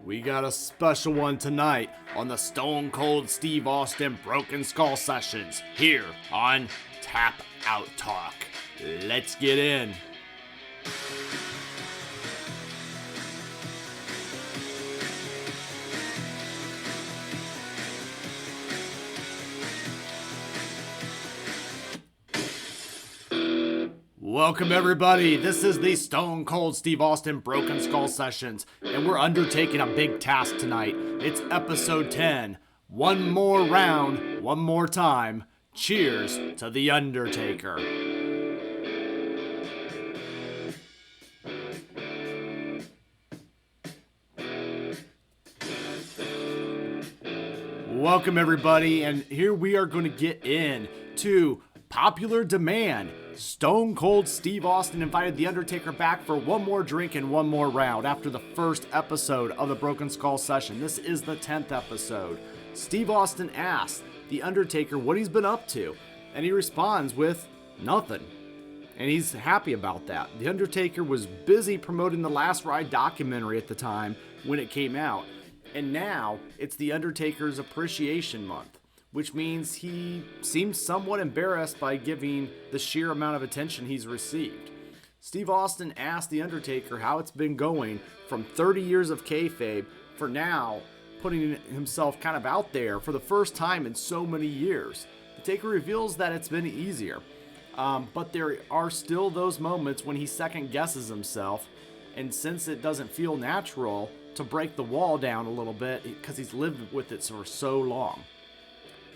We got a special one tonight on the Stone Cold Steve Austin Broken Skull Sessions here on Tap Out Talk. Let's get in. Welcome everybody, this is the Stone Cold Steve Austin Broken Skull Sessions, and we're undertaking a big task tonight. It's episode 10. One more round, one more time. Cheers to the Undertaker. Welcome everybody, and here we are going to get into popular demand. Stone Cold Steve Austin invited The Undertaker back for one more drink and one more round after the first episode of the Broken Skull Session. This is the 10th episode. Steve Austin asked The Undertaker what he's been up to, and he responds with nothing. And he's happy about that. The Undertaker was busy promoting the Last Ride documentary at the time when it came out, and now it's The Undertaker's Appreciation Month, which means he seems somewhat embarrassed by giving the sheer amount of attention he's received. Steve Austin asked The Undertaker how it's been going from 30 years of kayfabe for now putting himself kind of out there for the first time in so many years. The Taker reveals that it's been easier, but there are still those moments when he second guesses himself, and since it doesn't feel natural to break the wall down a little bit because he's lived with it for so long.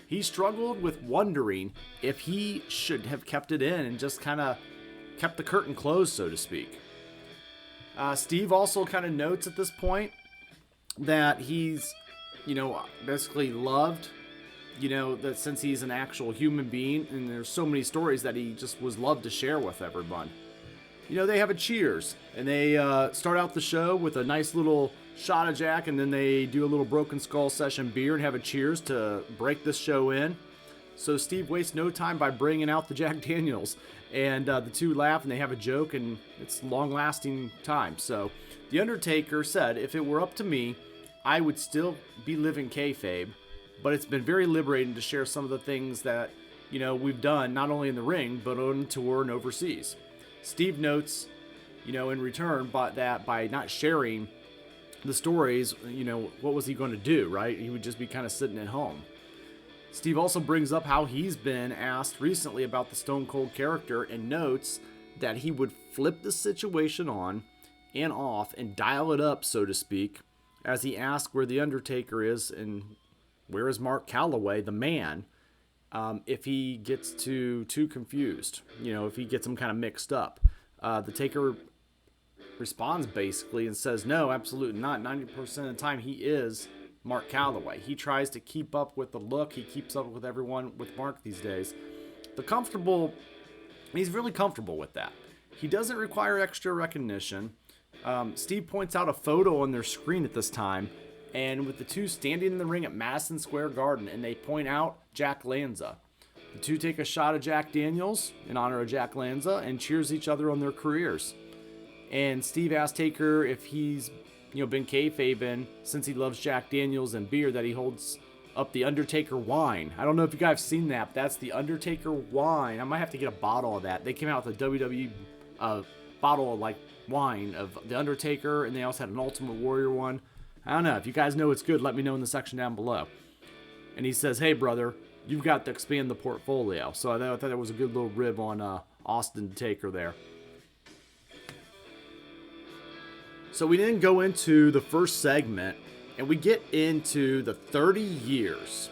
He struggled with wondering if he should have kept it in and just kind of kept the curtain closed, so to speak. Steve also kind of notes at this point that he's, basically loved, that since he's an actual human being, and there's so many stories that he just was loved to share with everyone. They have a cheers, and they start out the show with a nice little shot of Jack, and then they do a little Broken Skull Session beer and have a cheers to break this show in. So Steve wastes no time by bringing out the Jack Daniels, and the two laugh and they have a joke, and it's long-lasting time. So The Undertaker said, if it were up to me, I would still be living kayfabe, but it's been very liberating to share some of the things that, we've done, not only in the ring, but on tour and overseas. Steve notes, in return, by not sharing the stories, what was he going to do, right? He would just be kind of sitting at home. Steve also brings up how he's been asked recently about the Stone Cold character and notes that he would flip the situation on and off and dial it up, so to speak, as he asks where The Undertaker is and where is Mark Calloway, the man, if he gets too confused, if he gets him kind of mixed up. The Taker responds basically and says, no, absolutely not. 90% of the time he is Mark Calloway. He tries to keep up with the look. He keeps up with everyone with Mark these days. He's really comfortable with that. He doesn't require extra recognition. Steve points out a photo on their screen at this time, and with the two standing in the ring at Madison Square Garden, and they point out Jack Lanza. The two take a shot of Jack Daniels in honor of Jack Lanza and cheers each other on their careers. And Steve asked Taker if he's, been kayfabing since he loves Jack Daniels and beer, that he holds up the Undertaker wine. I don't know if you guys have seen that, but that's the Undertaker wine. I might have to get a bottle of that. They came out with a WWE bottle of wine of the Undertaker, and they also had an Ultimate Warrior one. I don't know. If you guys know it's good, let me know in the section down below. And he says, hey brother, you've got to expand the portfolio. So I thought that was a good little rib on Austin Taker there. So we then go into the first segment, and we get into the 30 years.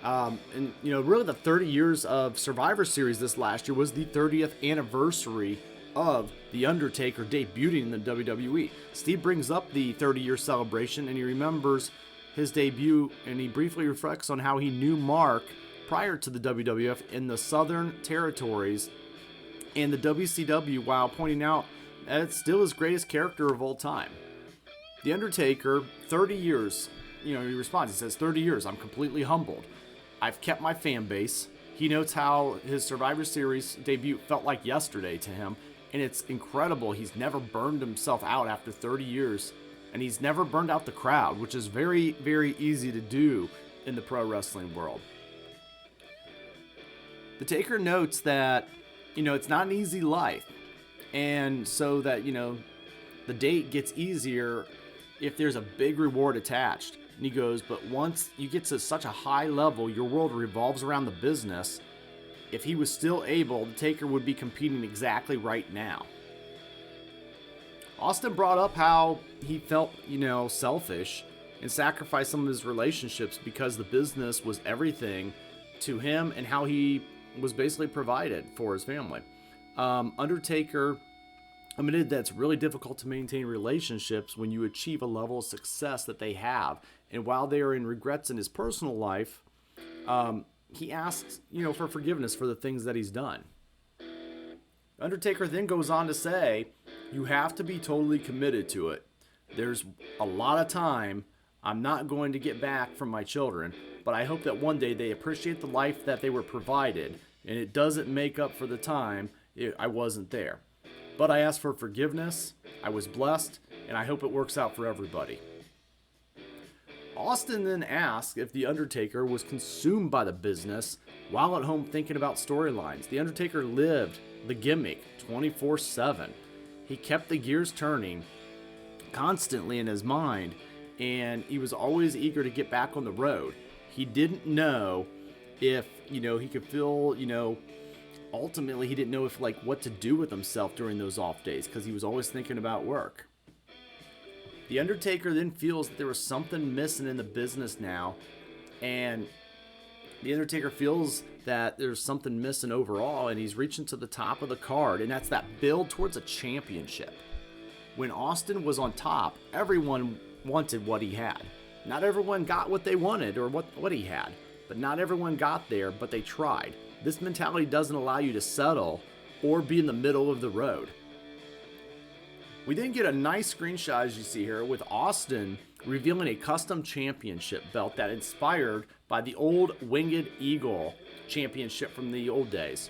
Really the 30 years of Survivor Series this last year was the 30th anniversary of The Undertaker debuting in the WWE. Steve brings up the 30-year celebration, and he remembers his debut, and he briefly reflects on how he knew Mark prior to the WWF in the Southern Territories and the WCW, while pointing out that it's still his greatest character of all time. The Undertaker, 30 years, he responds, he says, 30 years, I'm completely humbled. I've kept my fan base. He notes how his Survivor Series debut felt like yesterday to him, and it's incredible he's never burned himself out after 30 years and he's never burned out the crowd, which is very, very easy to do in the pro wrestling world. The Taker notes that, it's not an easy life, and so that, the date gets easier if there's a big reward attached. And he goes, but once you get to such a high level, your world revolves around the business. If he was still able, the Taker would be competing exactly right now. Austin brought up how he felt, selfish and sacrificed some of his relationships because the business was everything to him and how he was basically provided for his family. Undertaker admitted that it's really difficult to maintain relationships when you achieve a level of success that they have. And while they are in regrets in his personal life, he asks, for forgiveness for the things that he's done. Undertaker then goes on to say, you have to be totally committed to it. There's a lot of time I'm not going to get back from my children, but I hope that one day they appreciate the life that they were provided, and it doesn't make up for the time I wasn't there. But I asked for forgiveness, I was blessed, and I hope it works out for everybody. Austin then asked if The Undertaker was consumed by the business while at home thinking about storylines. The Undertaker lived the gimmick 24/7. He kept the gears turning constantly in his mind, and he was always eager to get back on the road. He didn't know if, he could feel, ultimately he didn't know if what to do with himself during those off days because he was always thinking about work. The Undertaker then feels that there was something missing in the business now, and The Undertaker feels that there's something missing overall, and he's reaching to the top of the card, and that's that build towards a championship. When Austin was on top, everyone wanted what he had. Not everyone got what they wanted or what he had, but not everyone got there, but they tried. This mentality doesn't allow you to settle or be in the middle of the road. We then get a nice screenshot, as you see here, with Austin revealing a custom championship belt that inspired by the old Winged Eagle championship from the old days.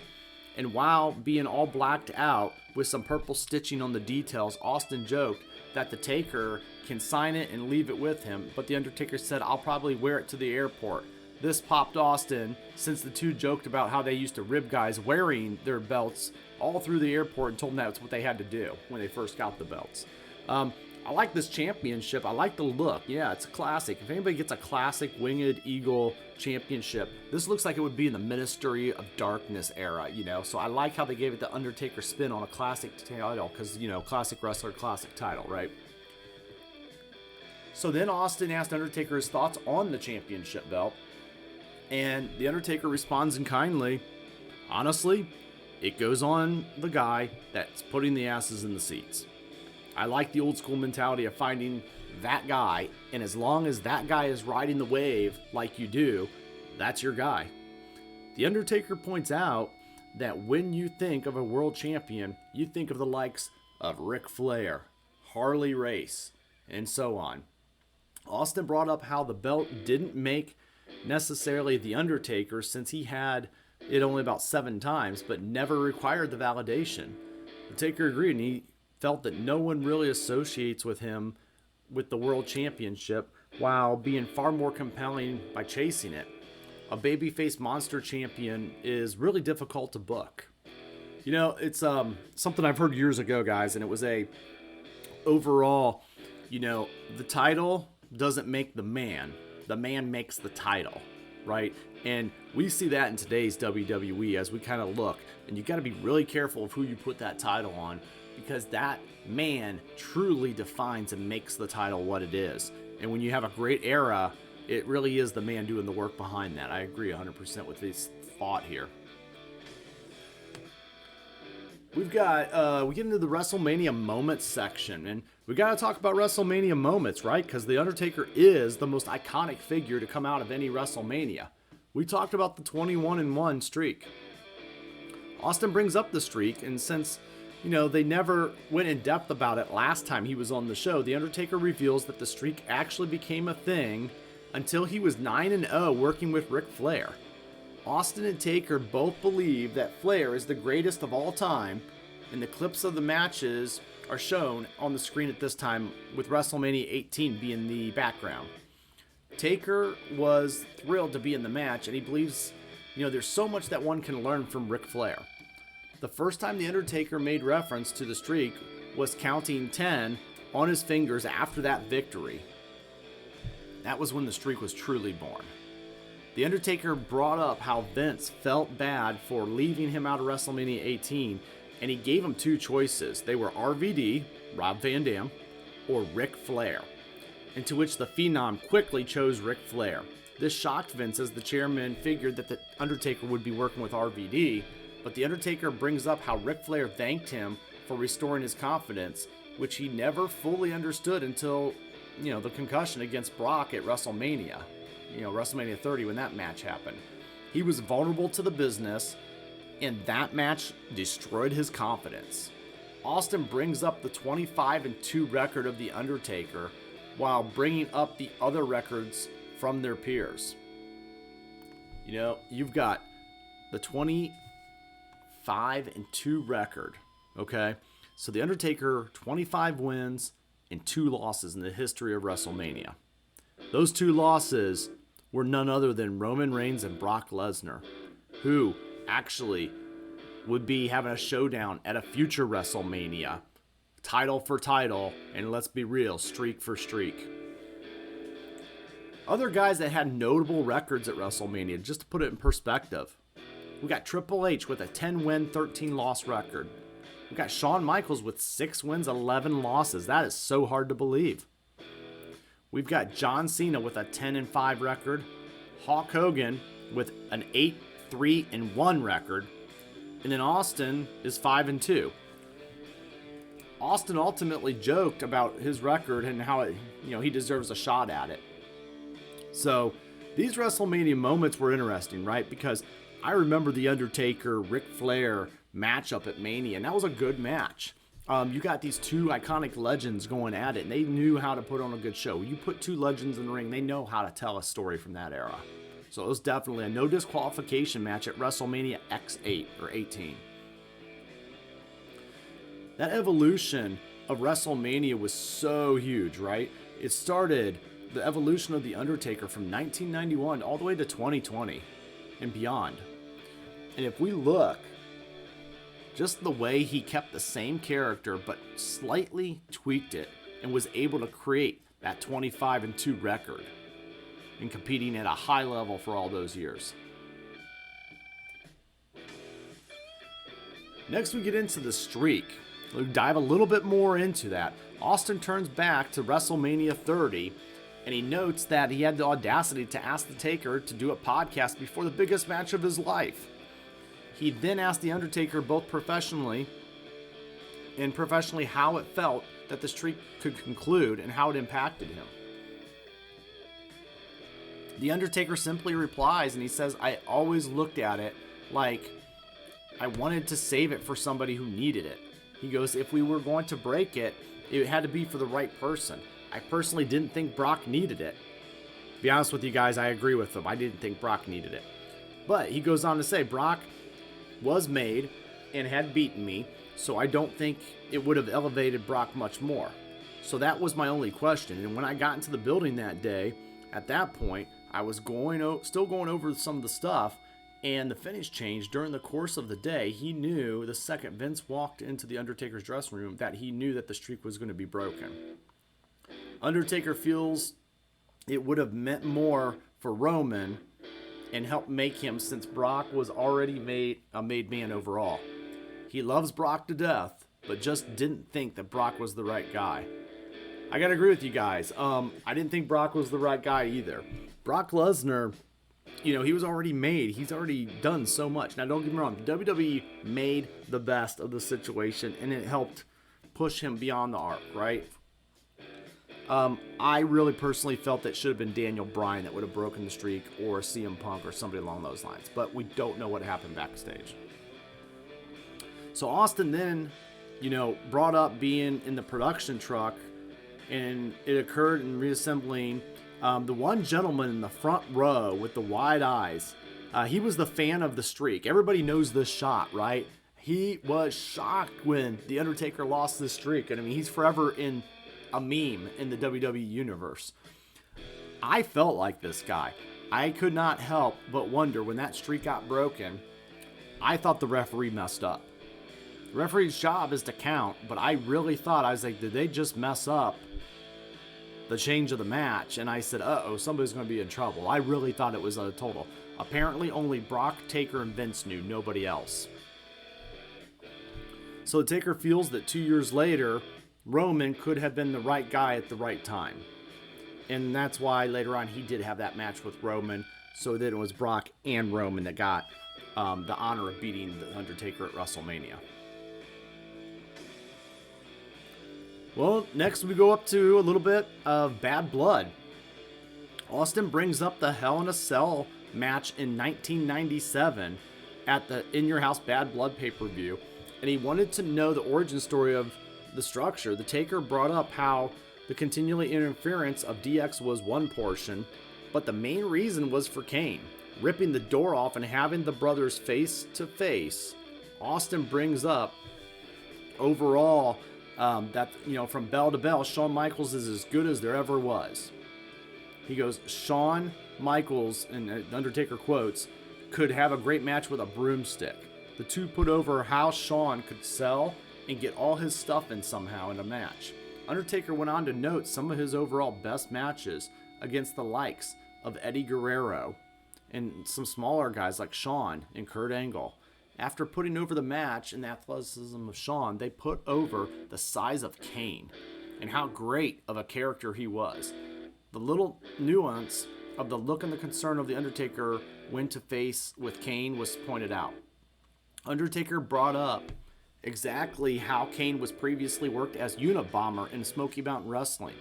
And while being all blacked out with some purple stitching on the details, Austin joked that the Taker can sign it and leave it with him, but the Undertaker said, I'll probably wear it to the airport. This popped Austin, since the two joked about how they used to rib guys wearing their belts all through the airport and told them that's what they had to do when they first got the belts. I like this championship. I like the look. Yeah, it's a classic. If anybody gets a classic Winged Eagle championship, this looks like it would be in the Ministry of Darkness era, So I like how they gave it the Undertaker spin on a classic title because, classic wrestler, classic title, right? So then Austin asked Undertaker his thoughts on the championship belt, and the Undertaker responds in kindly, honestly, it goes on the guy that's putting the asses in the seats. I like the old school mentality of finding that guy, and as long as that guy is riding the wave like you do, that's your guy. The Undertaker points out that when you think of a world champion, you think of the likes of Ric Flair, Harley Race, and so on. Austin brought up how the belt didn't make necessarily the Undertaker since he had it only about 7 times, but never required the validation. The Taker agreed, and he felt that no one really associates with him with the world championship while being far more compelling by chasing it. A babyface monster champion is really difficult to book. It's something I've heard years ago, guys, and it was overall, the title doesn't make the man makes the title, right? And we see that in today's WWE as we kind of look, and you got to be really careful of who you put that title on, because that man truly defines and makes the title what it is. And when you have a great era, it really is the man doing the work behind that. I agree 100% with this thought here. We've got, we get into the WrestleMania moments section, and we got to talk about WrestleMania moments, right? Because The Undertaker is the most iconic figure to come out of any WrestleMania. We talked about the 21-1 streak. Austin brings up the streak, and since they never went in depth about it last time he was on the show, The Undertaker reveals that the streak actually became a thing until he was 9-0 working with Ric Flair. Austin and Taker both believe that Flair is the greatest of all time, and the clips of the matches are shown on the screen at this time, with WrestleMania 18 being the background. Taker was thrilled to be in the match, and he believes, there's so much that one can learn from Ric Flair. The first time The Undertaker made reference to the streak was counting 10 on his fingers after that victory. That was when the streak was truly born. The Undertaker brought up how Vince felt bad for leaving him out of WrestleMania 18, and he gave him two choices. They were RVD, Rob Van Dam, or Ric Flair, and to which the Phenom quickly chose Ric Flair. This shocked Vince, as the chairman figured that the Undertaker would be working with RVD, but the Undertaker brings up how Ric Flair thanked him for restoring his confidence, which he never fully understood until, the concussion against Brock at WrestleMania. WrestleMania 30, when that match happened. He was vulnerable to the business, and that match destroyed his confidence. Austin brings up the 25-2 record of The Undertaker while bringing up the other records from their peers. You've got the 25-2 record, okay? So The Undertaker, 25 wins and 2 losses in the history of WrestleMania. Those 2 losses were none other than Roman Reigns and Brock Lesnar, who actually would be having a showdown at a future WrestleMania, title for title, and let's be real, streak for streak. Other guys that had notable records at WrestleMania, just to put it in perspective, we got Triple H with a 10-win, 13-loss record. We got Shawn Michaels with 6 wins, 11 losses. That is so hard to believe. We've got John Cena with a 10-5 record, Hulk Hogan with an 8-3-1 record, and then Austin is 5-2. Austin ultimately joked about his record and how he deserves a shot at it. So these WrestleMania moments were interesting, right? Because I remember the Undertaker Ric Flair matchup at Mania, and that was a good match. You got these 2 iconic legends going at it, and they knew how to put on a good show. You put 2 legends in the ring, they know how to tell a story from that era. So it was definitely a no disqualification match at WrestleMania X8 or 18. That evolution of WrestleMania was so huge, right? It started the evolution of The Undertaker from 1991 all the way to 2020 and beyond. And if we look, just the way he kept the same character but slightly tweaked it and was able to create that 25-2 record and competing at a high level for all those years. Next, we get into the streak. We'll dive a little bit more into that. Austin turns back to WrestleMania 30, and he notes that he had the audacity to ask the Taker to do a podcast before the biggest match of his life. He then asked The Undertaker both professionally how it felt that the streak could conclude and how it impacted him. The Undertaker simply replies, and he says, "I always looked at it like I wanted to save it for somebody who needed it." He goes, "If we were going to break it, it had to be for the right person. I personally didn't think Brock needed it." To be honest with you guys, I agree with him. I didn't think Brock needed it. But he goes on to say, "Brock was made and had beaten me, so I don't think it would have elevated Brock much more. So that was my only question. And when I got into the building that day, at that point, I was still going over some of the stuff, and the finish changed during the course of the day. He knew the second Vince walked into the Undertaker's dressing room that he knew that the streak was going to be broken. Undertaker feels it would have meant more for Roman and helped make him, since Brock was already a made man overall. He loves Brock to death, but just didn't think that Brock was the right guy." I gotta agree with you guys. I didn't think Brock was the right guy either. Brock Lesnar, he was already made. He's already done so much. Now, don't get me wrong. WWE made the best of the situation, and it helped push him beyond the arc, right? I really personally felt that it should have been Daniel Bryan that would have broken the streak, or CM Punk or somebody along those lines. But we don't know what happened backstage. So Austin then, brought up being in the production truck, and it occurred in reassembling the one gentleman in the front row with the wide eyes. He was the fan of the streak. Everybody knows this shot, right? He was shocked when The Undertaker lost this streak. And I mean, he's forever in a meme in the WWE universe. I felt like this guy. I could not help but wonder when that streak got broken. I thought the referee messed up. The referee's job is to count, but I really thought, I was like, did they just mess up the change of the match? And I said, uh-oh, somebody's going to be in trouble. I really thought it was a total. Apparently only Brock, Taker, and Vince knew, nobody else. So Taker feels that 2 years later, Roman could have been the right guy at the right time. And that's why later on he did have that match with Roman, so that it was Brock and Roman that got the honor of beating The Undertaker at WrestleMania. Well, next we go up to a little bit of bad blood. Austin brings up the Hell in a Cell match in 1997 at the In Your House Bad Blood pay-per-view, and he wanted to know the origin story of the structure. The Taker brought up how the continually interference of DX was one portion, but the main reason was for Kane. Ripping the door off and having the brothers face to face, Austin brings up overall that, from bell to bell, Shawn Michaels is as good as there ever was. He goes, Shawn Michaels, and Undertaker quotes, could have a great match with a broomstick. The two put over how Shawn could sell and get all his stuff in somehow in a match. Undertaker went on to note some of his overall best matches against the likes of Eddie Guerrero and some smaller guys like Shawn and Kurt Angle. After putting over the match and the athleticism of Shawn, they put over the size of Kane and how great of a character he was. The little nuance of the look and the concern of The Undertaker when to face with Kane was pointed out. Undertaker brought up exactly how Kane was previously worked as Unabomber in Smoky Mountain Wrestling.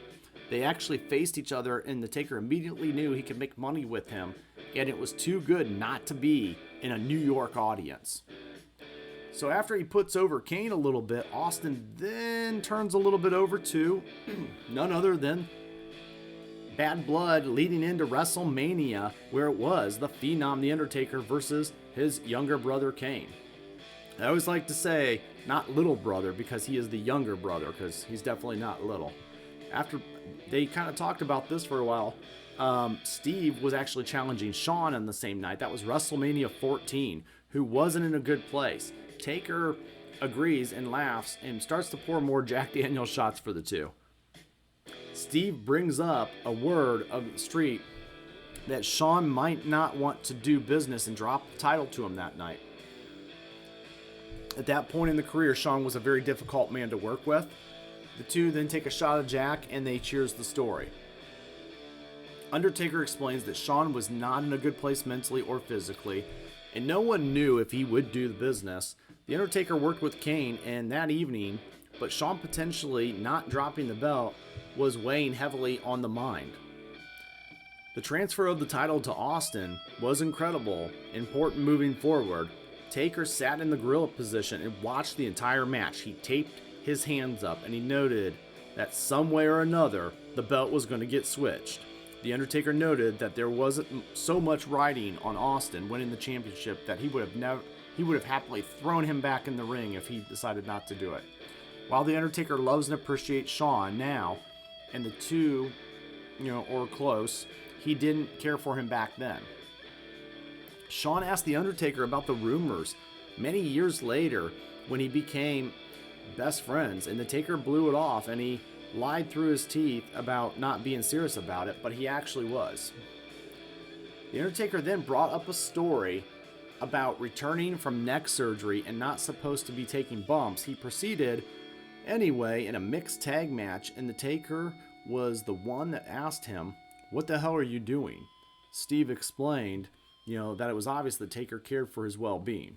They actually faced each other, and the Taker immediately knew he could make money with him, and it was too good not to be in a New York audience. So after he puts over Kane a little bit, Austin then turns a little bit over to none other than Bad Blood leading into WrestleMania, where it was the Phenom The Undertaker versus his younger brother Kane. I always like to say, not little brother, because he is the younger brother, because he's definitely not little. After they kind of talked about this for a while, Steve was actually challenging Shawn on the same night. That was WrestleMania 14, who wasn't in a good place. Taker agrees and laughs and starts to pour more Jack Daniels shots for the two. Steve brings up a word of the street that Shawn might not want to do business and drop the title to him that night. At that point in the career, Shawn was a very difficult man to work with. The two then take a shot of Jack and they cheers the story. Undertaker explains that Shawn was not in a good place mentally or physically, and no one knew if he would do the business. The Undertaker worked with Kane and that evening, but Shawn potentially not dropping the belt was weighing heavily on the mind. The transfer of the title to Austin was incredible, important moving forward. Taker sat in the gorilla position and watched the entire match. He taped his hands up and he noted that some way or another the belt was going to get switched. The Undertaker noted that there wasn't so much riding on Austin winning the championship that he would have happily thrown him back in the ring if he decided not to do it. While the Undertaker loves and appreciates Shawn now, and the two, or close, he didn't care for him back then. Shawn asked The Undertaker about the rumors many years later when he became best friends, and the Taker blew it off and he lied through his teeth about not being serious about it, but he actually was. The Undertaker then brought up a story about returning from neck surgery and not supposed to be taking bumps. He proceeded anyway in a mixed tag match, and the Taker was the one that asked him, "What the hell are you doing?" Steve explained, that it was obvious the Taker cared for his well-being.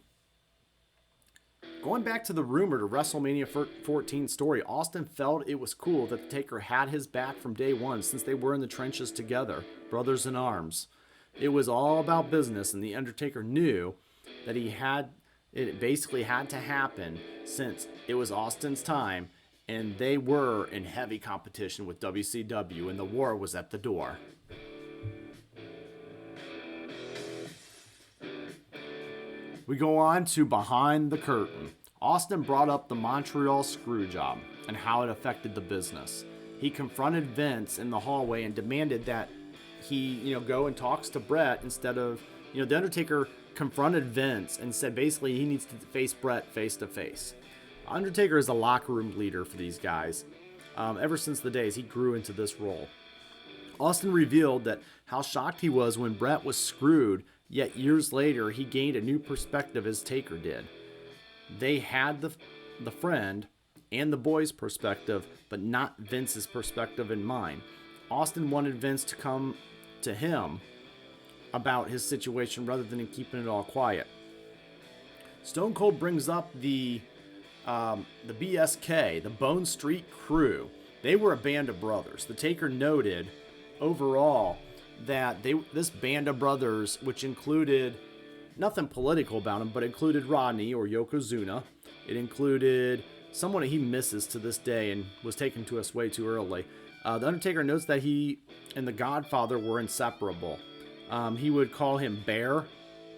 Going back to the rumored WrestleMania 14 story, Austin felt it was cool that the Taker had his back from day one since they were in the trenches together, brothers in arms. It was all about business, and the Undertaker knew that it basically had to happen since it was Austin's time, and they were in heavy competition with WCW, and the war was at the door. We go on to Behind the Curtain. Austin brought up the Montreal screw job and how it affected the business. He confronted Vince in the hallway and demanded that he, go and talks to Bret instead of, The Undertaker confronted Vince and said basically he needs to face Bret face to face. Undertaker is a locker room leader for these guys. Ever since the days he grew into this role. Austin revealed that how shocked he was when Bret was screwed, yet years later he gained a new perspective as Taker did. They had the friend and the boy's perspective, but not Vince's perspective in mind. Austin wanted Vince to come to him about his situation rather than keeping it all quiet. Stone Cold brings up the BSK, the Bone Street Crew. They were a band of brothers. The Taker noted overall that this band of brothers, which included nothing political about him, but included Rodney or Yokozuna. It included someone he misses to this day and was taken to us way too early. The Undertaker notes that he and the Godfather were inseparable. He would call him Bear,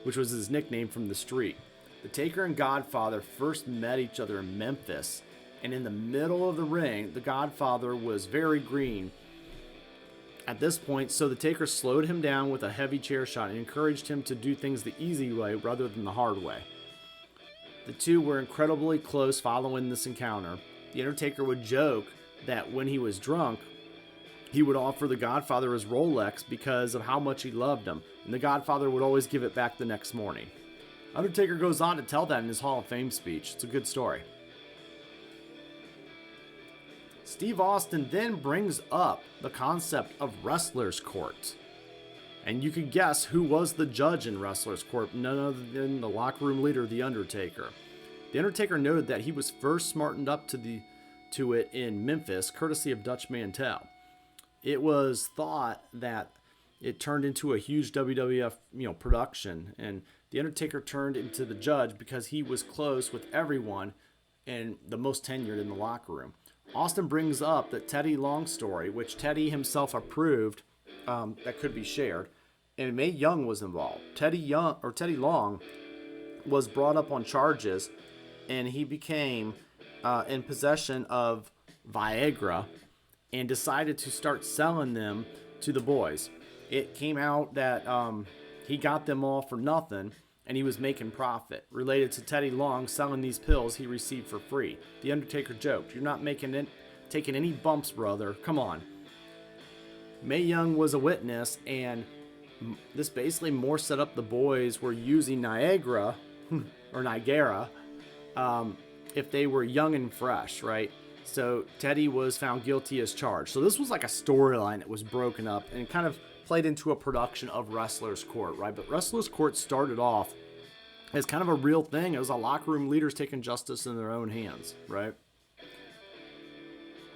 which was his nickname from the street. The Taker and Godfather first met each other in Memphis, and in the middle of the ring, the Godfather was very green at this point, so the Taker slowed him down with a heavy chair shot and encouraged him to do things the easy way rather than the hard way. The two were incredibly close following this encounter. The Undertaker would joke that when he was drunk, he would offer the Godfather his Rolex because of how much he loved him, and the Godfather would always give it back the next morning. Undertaker goes on to tell that in his Hall of Fame speech. It's a good story. Steve Austin then brings up the concept of Wrestler's Court. And you can guess who was the judge in Wrestler's Court, none other than the locker room leader, The Undertaker. The Undertaker noted that he was first smartened up to it in Memphis, courtesy of Dutch Mantel. It was thought that it turned into a huge WWF, production, and The Undertaker turned into the judge because he was close with everyone and the most tenured in the locker room. Austin brings up that Teddy Long story, which Teddy himself approved, that could be shared, and Mae Young was involved. Teddy Long was brought up on charges, and he became in possession of Viagra and decided to start selling them to the boys. It came out that he got them all for nothing, and he was making profit. Related to Teddy Long selling these pills he received for free. The Undertaker joked, "You're not taking any bumps, brother. Come on." Mae Young was a witness, and this basically more set up the boys were using Niagara, or Niagara, if they were young and fresh, right? So Teddy was found guilty as charged. So this was like a storyline that was broken up and kind of played into a production of Wrestler's Court, right? But Wrestler's Court started off as kind of a real thing. It was a locker room leaders taking justice in their own hands, right?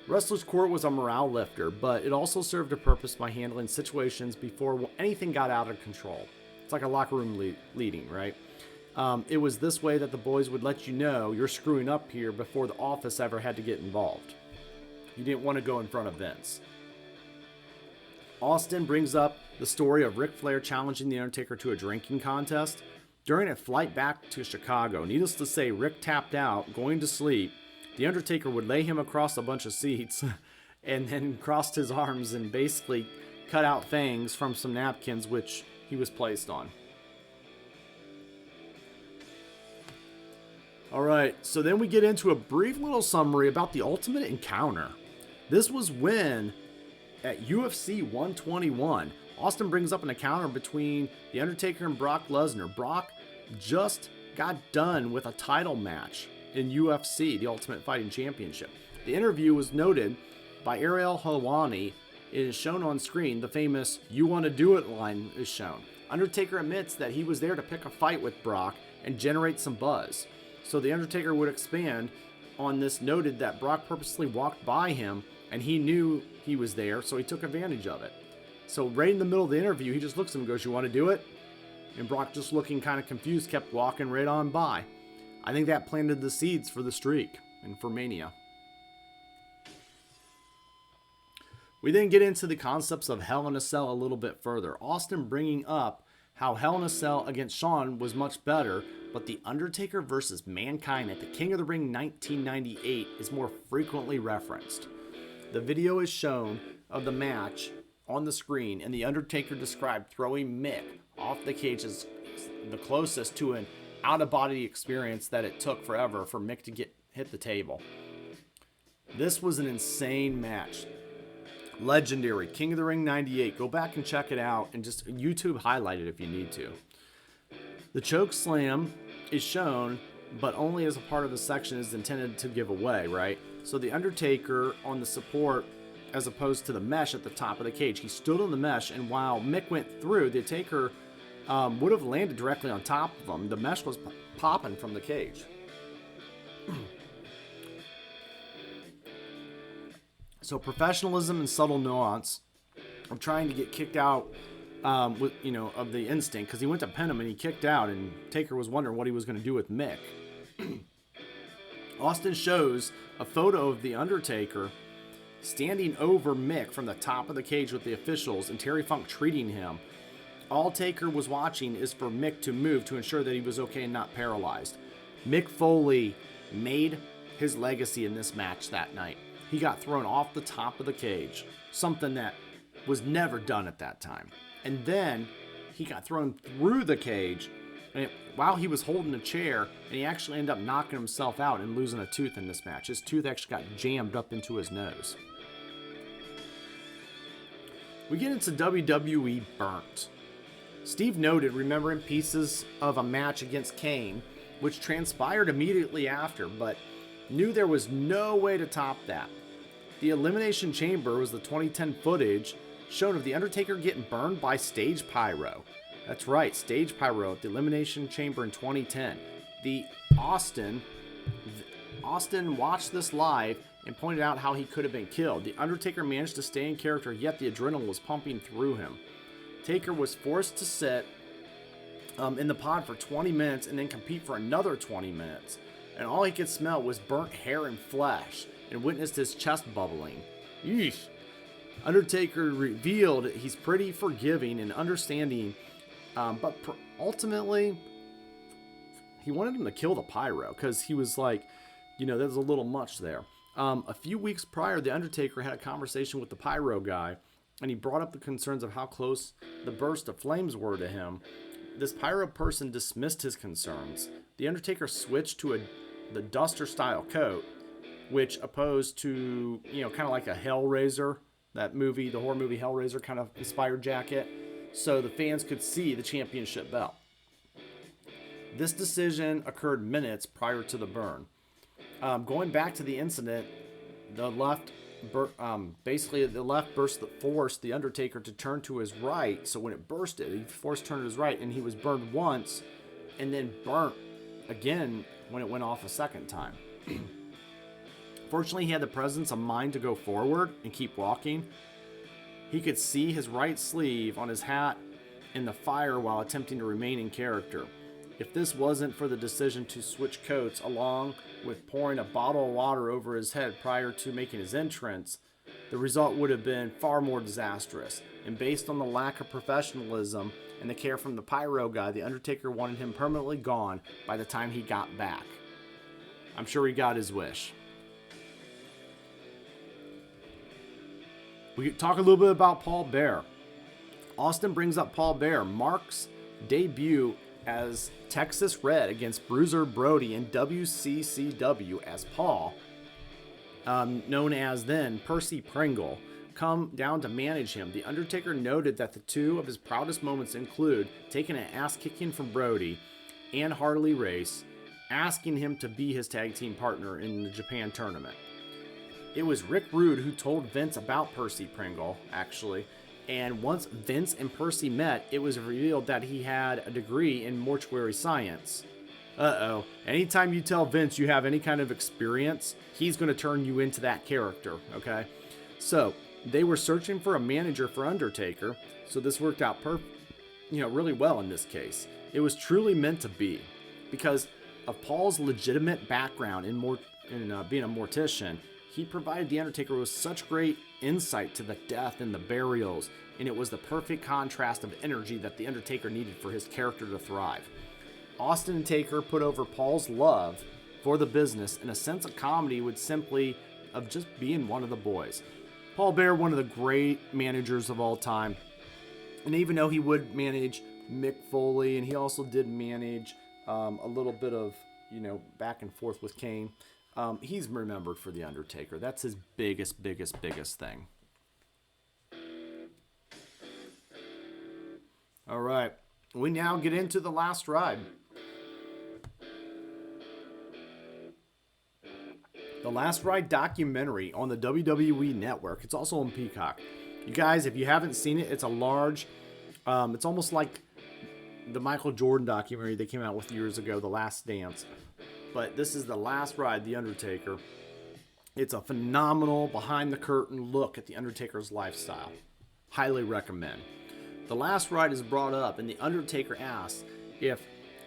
Wrestler's Court was a morale lifter, but it also served a purpose by handling situations before anything got out of control. It's like a locker room leading, right? It was this way that the boys would let you know you're screwing up here before the office ever had to get involved. You didn't want to go in front of Vince. Austin brings up the story of Ric Flair challenging The Undertaker to a drinking contest. During a flight back to Chicago, needless to say, Ric tapped out, going to sleep. The Undertaker would lay him across a bunch of seats and then crossed his arms and basically cut out fangs from some napkins which he was placed on. Alright, so then we get into a brief little summary about the Ultimate Encounter. This was when, at UFC 121, Austin brings up an encounter between The Undertaker and Brock Lesnar. Brock just got done with a title match in UFC, the Ultimate Fighting Championship. The interview was noted by Ariel Helwani. It is shown on screen. The famous "You Want to Do It" line is shown. Undertaker admits that he was there to pick a fight with Brock and generate some buzz. So The Undertaker would expand on this, noted that Brock purposely walked by him and he knew he was there, so he took advantage of it. So right in the middle of the interview, he just looks at him and goes, "You want to do it?" And Brock, just looking kind of confused, kept walking right on by. I think that planted the seeds for the streak and for Mania. We then get into the concepts of Hell in a Cell a little bit further. Austin bringing up how Hell in a Cell against Shawn was much better, but The Undertaker versus Mankind at the King of the Ring 1998 is more frequently referenced. The video is shown of the match on the screen, and The Undertaker described throwing Mick off the cage as the closest to an out-of-body experience that it took forever for Mick to hit the table. This was an insane match. Legendary. King of the Ring 98. Go back and check it out and just YouTube highlight it if you need to. The choke slam is shown, but only as a part of the section is intended to give away, right? So the Undertaker on the support as opposed to the mesh at the top of the cage. He stood on the mesh, and while Mick went through, the Taker would have landed directly on top of him. The mesh was popping from the cage. So professionalism and subtle nuance of trying to get kicked out of the instinct, because he went to pin him and he kicked out, and Taker was wondering what he was going to do with Mick. Austin shows a photo of the Undertaker standing over Mick from the top of the cage with the officials and Terry Funk treating him. All Taker was watching is for Mick to move to ensure that he was okay and not paralyzed. Mick Foley made his legacy in this match that night. He got thrown off the top of the cage, something that was never done at that time. And then he got thrown through the cage while he was holding a chair, and he actually ended up knocking himself out and losing a tooth in this match. His tooth actually got jammed up into his nose. We get into WWE Burnt. Steve noted remembering pieces of a match against Kane, which transpired immediately after, but knew there was no way to top that. The Elimination Chamber was the 2010 footage shown of The Undertaker getting burned by stage pyro. That's right, stage pyro at the Elimination Chamber in 2010. Austin watched this live and pointed out how he could have been killed. The Undertaker managed to stay in character, yet the adrenaline was pumping through him. Taker was forced to sit in the pod for 20 minutes and then compete for another 20 minutes. And all he could smell was burnt hair and flesh, and witnessed his chest bubbling. Yeesh. Undertaker revealed he's pretty forgiving and understanding, but ultimately, he wanted him to kill the pyro, because he was like, there's a little much there. A few weeks prior, The Undertaker had a conversation with the pyro guy, and he brought up the concerns of how close the burst of flames were to him. This pyro person dismissed his concerns. The Undertaker switched to the Duster-style coat, which opposed to, kind of like a Hellraiser, that movie, the horror movie Hellraiser kind of inspired jacket, so the fans could see the championship belt. This decision occurred minutes prior to the burn. Going back to the incident, the left burst that forced the Undertaker to turn to his right. So when it bursted, he forced to turn to his right, and he was burned once and then burnt again when it went off a second time. Fortunately, he had the presence of mind to go forward and keep walking. He could see his right sleeve on his hat in the fire while attempting to remain in character. If this wasn't for the decision to switch coats, along with pouring a bottle of water over his head prior to making his entrance, the result would have been far more disastrous. And based on the lack of professionalism and the care from the pyro guy, the Undertaker wanted him permanently gone by the time he got back. I'm sure he got his wish. We talk a little bit about Paul Bearer. Austin brings up Paul Bearer. Mark's debut as Texas Red against Bruiser Brody in WCCW as Paul, known as then Percy Pringle, come down to manage him. The Undertaker noted that the two of his proudest moments include taking an ass-kicking from Brody and Harley Race, asking him to be his tag team partner in the Japan tournament. It was Rick Rude who told Vince about Percy Pringle, actually, and once Vince and Percy met, it was revealed that he had a degree in mortuary science. Uh-oh. Anytime you tell Vince you have any kind of experience, he's going to turn you into that character, okay? So, they were searching for a manager for Undertaker, so this worked out really well in this case. It was truly meant to be, because of Paul's legitimate background in being a mortician. He provided The Undertaker with such great insight to the death and the burials, and it was the perfect contrast of energy that The Undertaker needed for his character to thrive. Austin and Taker put over Paul's love for the business and a sense of comedy with simply of just being one of the boys. Paul Bearer, one of the great managers of all time, and even though he would manage Mick Foley, and he also did manage a little bit of, back and forth with Kane, he's remembered for The Undertaker. That's his biggest thing. All right, we now get into The Last Ride. The Last Ride documentary on the WWE Network. It's also on Peacock. You guys, if you haven't seen it, it's a large, it's almost like the Michael Jordan documentary they came out with years ago, The Last Dance. But this is The Last Ride, The Undertaker. It's a phenomenal behind-the-curtain look at The Undertaker's lifestyle. Highly recommend. The Last Ride is brought up, and The Undertaker asks if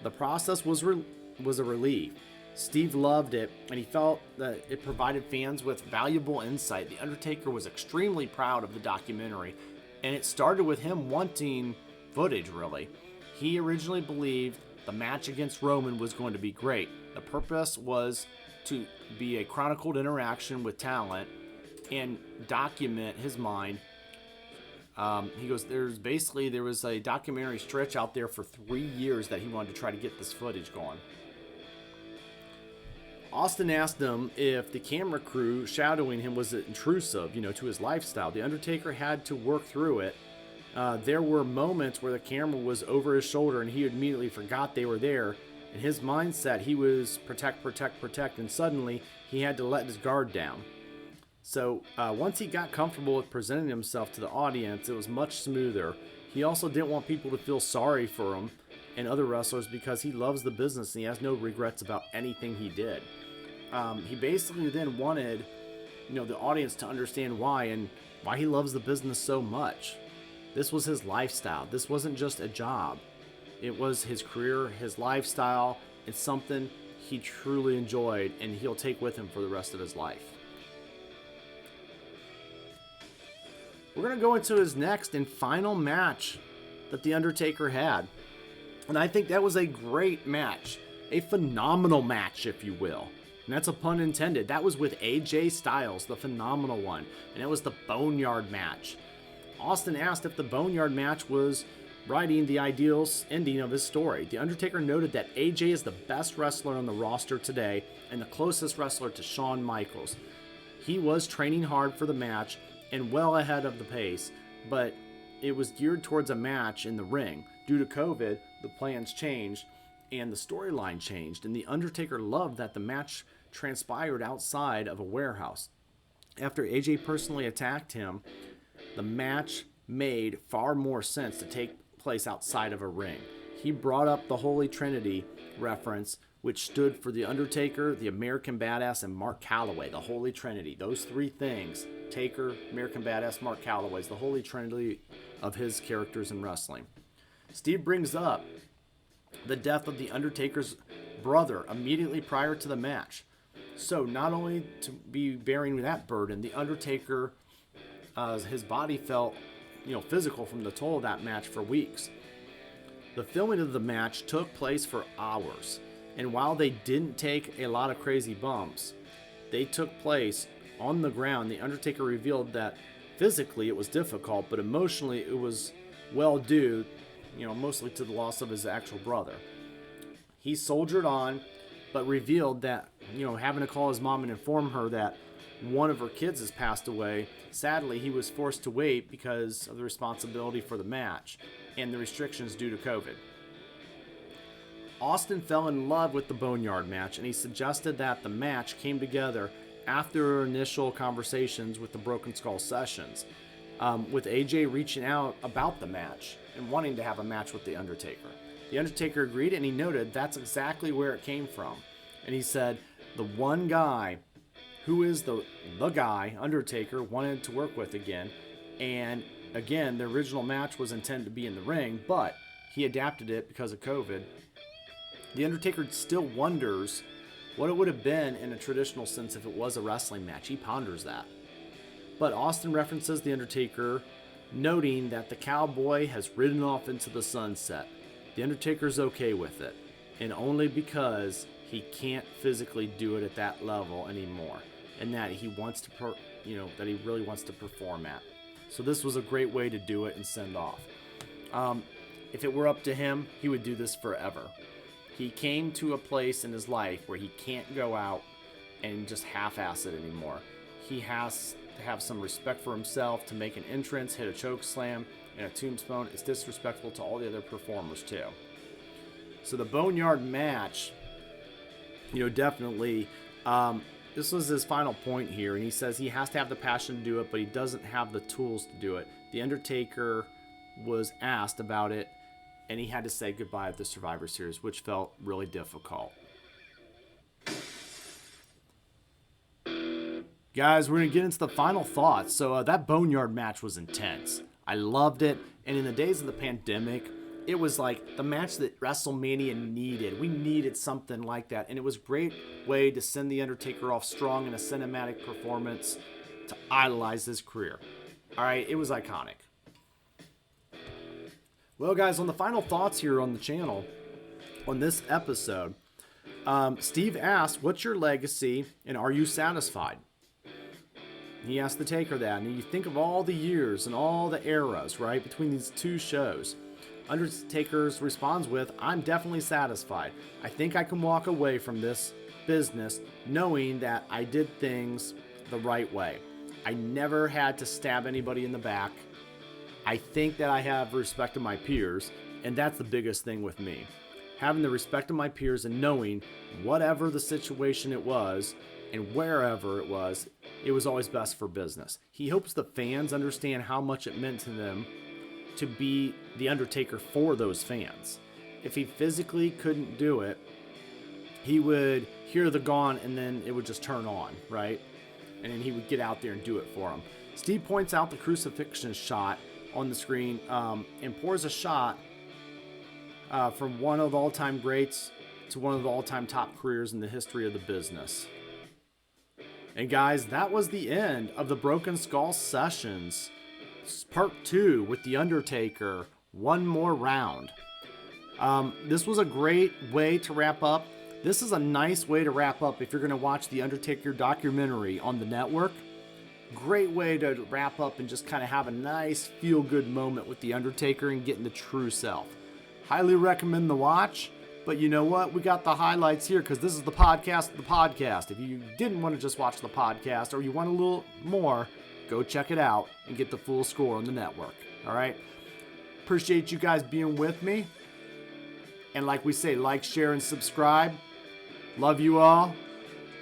the process was a relief. Steve loved it, and he felt that it provided fans with valuable insight. The Undertaker was extremely proud of the documentary, and it started with him wanting footage, really. He originally believed the match against Roman was going to be great. The purpose was to be a chronicled interaction with talent and document his mind. He goes, there was a documentary stretch out there for 3 years that he wanted to try to get this footage going. Austin asked him if the camera crew shadowing him was intrusive, to his lifestyle. The Undertaker had to work through it. There were moments where the camera was over his shoulder and he immediately forgot they were there. In his mindset, he was protect, and suddenly he had to let his guard down. So once he got comfortable with presenting himself to the audience, it was much smoother. He also didn't want people to feel sorry for him and other wrestlers because he loves the business and he has no regrets about anything he did. He basically then wanted, the audience to understand why he loves the business so much. This was his lifestyle. This wasn't just a job. It was his career, his lifestyle. It's something he truly enjoyed and he'll take with him for the rest of his life. We're going to go into his next and final match that The Undertaker had. And I think that was a great match. A phenomenal match, if you will. And that's a pun intended. That was with AJ Styles, the phenomenal one. And it was the Boneyard match. Austin asked if the Boneyard match was writing the ideal ending of his story. The Undertaker noted that AJ is the best wrestler on the roster today and the closest wrestler to Shawn Michaels. He was training hard for the match and well ahead of the pace, but it was geared towards a match in the ring. Due to COVID, the plans changed and the storyline changed, and The Undertaker loved that the match transpired outside of a warehouse. After AJ personally attacked him, the match made far more sense to take place outside of a ring. He brought up the Holy Trinity reference, which stood for The Undertaker, the American Badass, and Mark Calloway. The Holy Trinity. Those three things, Taker, American Badass, Mark Calloway, is the Holy Trinity of his characters in wrestling. Steve brings up the death of The Undertaker's brother immediately prior to the match. So not only to be bearing that burden, The Undertaker, his body felt, physical from the toll of that match for weeks. The filming of the match took place for hours, and while they didn't take a lot of crazy bumps, they took place on the ground. The Undertaker revealed that physically it was difficult, but emotionally it was well due, mostly to the loss of his actual brother. He soldiered on, but revealed that, having to call his mom and inform her that one of her kids has passed away, sadly he was forced to wait because of the responsibility for the match and the restrictions due to COVID. Austin fell in love with the Boneyard match, and he suggested that the match came together after initial conversations with the Broken Skull Sessions, with AJ reaching out about the match and wanting to have a match with The Undertaker. The Undertaker agreed, and he noted that's exactly where it came from. And he said, the one guy who is the guy Undertaker wanted to work with again. And again, the original match was intended to be in the ring, but he adapted it because of COVID. The Undertaker still wonders what it would have been in a traditional sense if it was a wrestling match. He ponders that. But Austin references The Undertaker, noting that the cowboy has ridden off into the sunset. The Undertaker's okay with it, and only because he can't physically do it at that level anymore, and that he wants to, that he really wants to perform at. So this was a great way to do it and send off. If it were up to him, he would do this forever. He came to a place in his life where he can't go out and just half-ass it anymore. He has to have some respect for himself to make an entrance, hit a choke slam, and a tombstone. It's disrespectful to all the other performers too. So the Boneyard match, definitely, this was his final point here, and he says he has to have the passion to do it, but he doesn't have the tools to do it. The Undertaker was asked about it, and he had to say goodbye at the Survivor Series, which felt really difficult. Guys, we're going to get into the final thoughts. So that Boneyard match was intense. I loved it. And in the days of the pandemic, it was like the match that WrestleMania needed. We needed something like that. And it was a great way to send The Undertaker off strong in a cinematic performance to idolize his career. All right, it was iconic. Well, guys, on the final thoughts here on the channel, on this episode, Steve asked, what's your legacy and are you satisfied? He asked the Taker that, and you think of all the years and all the eras, right, between these two shows. Undertaker responds with, I'm definitely satisfied. I think I can walk away from this business knowing that I did things the right way. I never had to stab anybody in the back. I think that I have respect of my peers, and that's the biggest thing with me. Having the respect of my peers and knowing whatever the situation it was and wherever it was always best for business. He hopes the fans understand how much it meant to them to be The Undertaker for those fans. If he physically couldn't do it, he would hear the gong and then it would just turn on, right? And then he would get out there and do it for them. Steve points out the crucifixion shot on the screen and pours a shot from one of the all-time greats to one of the all-time top careers in the history of the business. And guys, that was the end of the Broken Skull Sessions Part 2 with The Undertaker, One More Round. This was a great way to wrap up. This is a nice way to wrap up if you're going to watch The Undertaker documentary on the network. Great way to wrap up and just kind of have a nice feel-good moment with The Undertaker and getting the true self. Highly recommend the watch. But you know what? We got the highlights here because this is the podcast of the podcast. If you didn't want to just watch the podcast or you want a little more, go check it out and get the full score on the network. All right? Appreciate you guys being with me. And like we say, like, share, and subscribe. Love you all,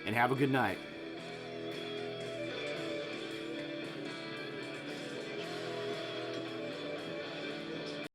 and have a good night.